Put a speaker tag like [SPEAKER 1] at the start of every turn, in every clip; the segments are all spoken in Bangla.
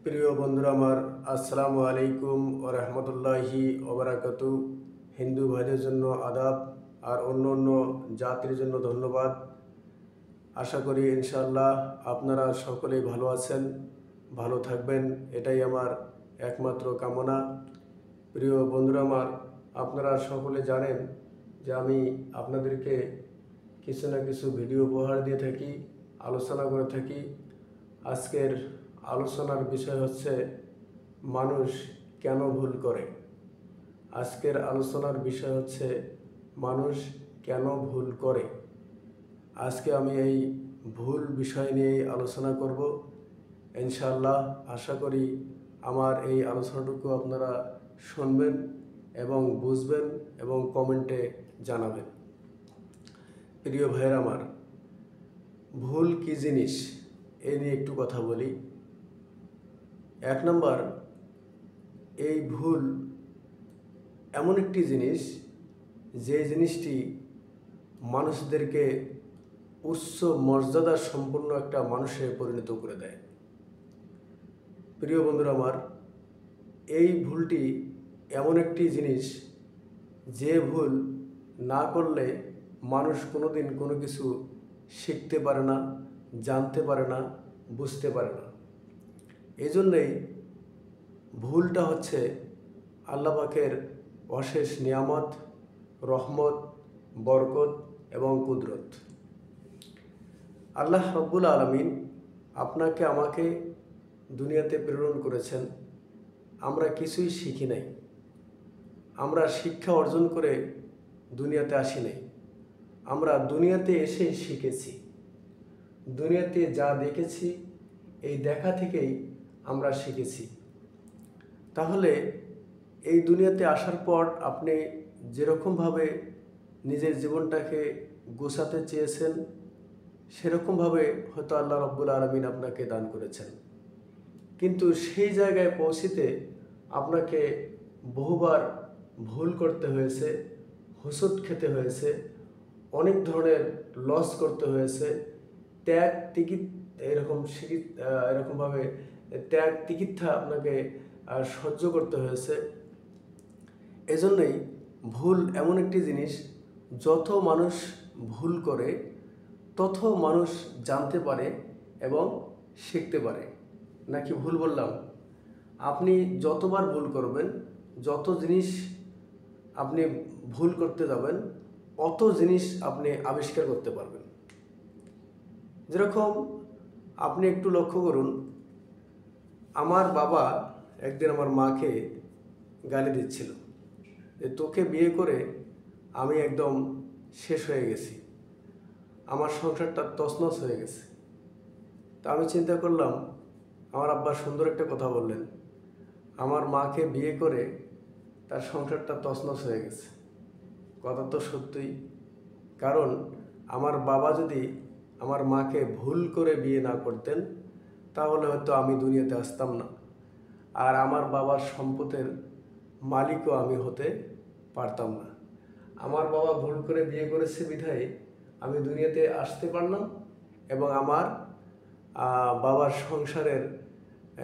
[SPEAKER 1] প্রিয় বন্ধুরা আমার, আসসালামু আলাইকুম ও রহমতুল্লাহি ওবরাকাতু। হিন্দু ভাইদের জন্য আদাব আর অন্য অন্য জাতির জন্য ধন্যবাদ। আশা করি ইনশাআল্লাহ আপনারা সকলেই ভালো আছেন, ভালো থাকবেন, এটাই আমার একমাত্র কামনা। প্রিয় বন্ধুরা আমার, আপনারা সকলে জানেন যে আমি আপনাদেরকে কিছু না কিছু ভিডিও উপহার দিয়ে থাকি, আলোচনা করে থাকি। আজকের আলোচনার বিষয় হচ্ছে মানুষ কেন ভুল করে। আজকের আলোচনার বিষয় হচ্ছে মানুষ কেন ভুল করে। আজকে আমি এই ভুল বিষয় নিয়েই আলোচনা করব ইনশাআল্লাহ। আশা করি আমার এই আলোচনাটুকু আপনারা শুনবেন এবং বুঝবেন এবং কমেন্টে জানাবেন। প্রিয় ভাইয়ের আমার, ভুল কী জিনিস এই নিয়ে একটু কথা বলি। এক নম্বর, এই ভুল এমন একটি জিনিস যে জিনিসটি মানুষদেরকে উচ্চ মর্যাদা সম্পন্ন একটা মানুষে পরিণত করে দেয়। প্রিয় বন্ধুরা আমার, এই ভুলটি এমন একটি জিনিস যে ভুল না করলে মানুষ কোনোদিন কোনো কিছু শিখতে পারে না, জানতে পারে না, বুঝতে পারে না। এই জন্যেই ভুলটা হচ্ছে আল্লাহ পাকের অশেষ নিয়ামত, রহমত, বরকত এবং কুদরত। আল্লাহ রব্বুল আলামিন আপনাকে আমাকে দুনিয়াতে প্রেরণ করেছেন। আমরা কিছুই শিখি নাই, আমরা শিক্ষা অর্জন করে দুনিয়াতে আসি নাই। আমরা দুনিয়াতে এসে শিখেছি। দুনিয়াতে যা দেখেছি, এই দেখা থেকেই আমরা শিখেছি। তাহলে এই দুনিয়াতে আসার পর আপনি যেরকমভাবে নিজের জীবনটাকে গোছাতে চেয়েছেন, সেরকমভাবে হয়তো আল্লাহ রব্বুল আলামিন আপনাকে দান করেছেন। কিন্তু সেই জায়গায় পৌঁছিতে আপনাকে বহুবার ভুল করতে হয়েছে, হোঁচট খেতে হয়েছে, অনেক ধরনের লস করতে হয়েছে, ত্যাগ তিকিত এরকমভাবে ত্যাগ তিকিক্ষা আপনাকে সহ্য করতে হয়েছে। এজন্যই ভুল এমন একটি জিনিস, যত মানুষ ভুল করে তত মানুষ জানতে পারে এবং শিখতে পারে। নাকি ভুল বললাম? আপনি যতবার ভুল করবেন, যত জিনিস আপনি ভুল করতে যাবেন, অত জিনিস আপনি আবিষ্কার করতে পারবেন। যেরকম আপনি একটু লক্ষ্য করুন, আমার বাবা একদিন আমার মাকে গালি দিচ্ছিল যে তোকে বিয়ে করে আমি একদম শেষ হয়ে গেছি, আমার সংসারটা তছনছ হয়ে গেছে। তা আমি চিন্তা করলাম, আমার আব্বা সুন্দর একটা কথা বললেন, আমার মাকে বিয়ে করে তার সংসারটা তছনছ হয়ে গেছে। কথা তো সত্যিই। কারণ আমার বাবা যদি আমার মাকে ভুল করে বিয়ে না করতেন, তাহলে হয়তো আমি দুনিয়াতে আসতাম না, আর আমার বাবার সম্পদের মালিকও আমি হতে পারতাম না। আমার বাবা ভুল করে বিয়ে করেছে বিধায় আমি দুনিয়াতে আসতে পারলাম এবং আমার বাবার সংসারের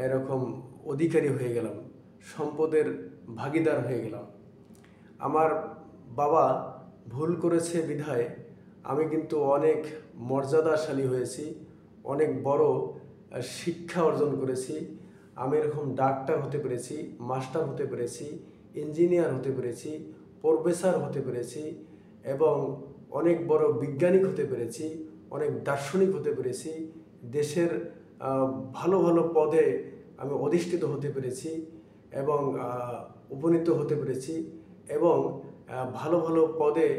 [SPEAKER 1] এরকম অধিকারী হয়ে গেলাম, সম্পদের ভাগিদার হয়ে গেলাম। আমার বাবা ভুল করেছে বিধায় আমি কিন্তু অনেক মর্যাদাশালী হয়েছি, অনেক বড় শিক্ষা অর্জন করেছি। আমি এরকম ডাক্তার হতে পেরেছি, মাস্টার হতে পেরেছি, ইঞ্জিনিয়ার হতে পেরেছি, প্রফেসর হতে পেরেছি এবং অনেক বড় বিজ্ঞানিক হতে পেরেছি, অনেক দার্শনিক হতে পেরেছি, দেশের ভালো ভালো পদে আমি অধিষ্ঠিত হতে পেরেছি এবং উপনীত হতে পেরেছি এবং ভালো ভালো পদে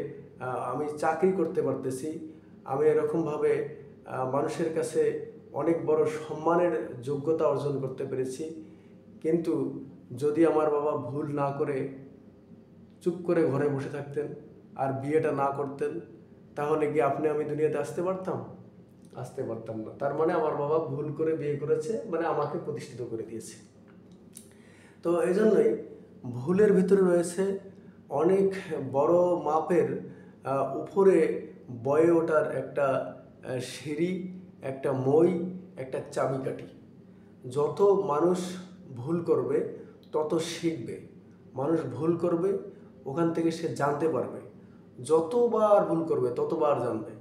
[SPEAKER 1] আমি চাকরি করতে পারতেছি। আমি এরকমভাবে মানুষের কাছে অনেক বড় সম্মানের যোগ্যতা অর্জন করতে পেরেছি। কিন্তু যদি আমার বাবা ভুল না করে চুপ করে ঘরে বসে থাকতেন আর বিয়েটা না করতেন, তাহলে কি আপনি আমি দুনিয়াতে আসতে পারতাম? আসতে পারতাম না। তার মানে আমার বাবা ভুল করে বিয়ে করেছে, মানে আমাকে প্রতিষ্ঠিত করে দিয়েছে। তো এই জন্যই ভুলের ভিতরে রয়েছে অনেক বড় মাপের উপরে বয়ে ওঠার একটা সিঁড়ি, একটা মই, একটা চাবিকাঠি। যত মানুষ ভুল করবে তত শিখবে। মানুষ ভুল করবে, ওখান থেকে সে জানতে পারবে। যতবার ভুল করবে ততবার জানবে।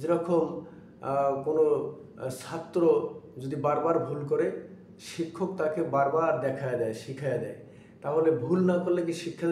[SPEAKER 1] যেরকম কোনো ছাত্র যদি বারবার ভুল করে, শিক্ষক তাকে বারবার দেখায় দেয়, শিখায় দেয়, তাহলে ভুল না করলে কি শিক্ষা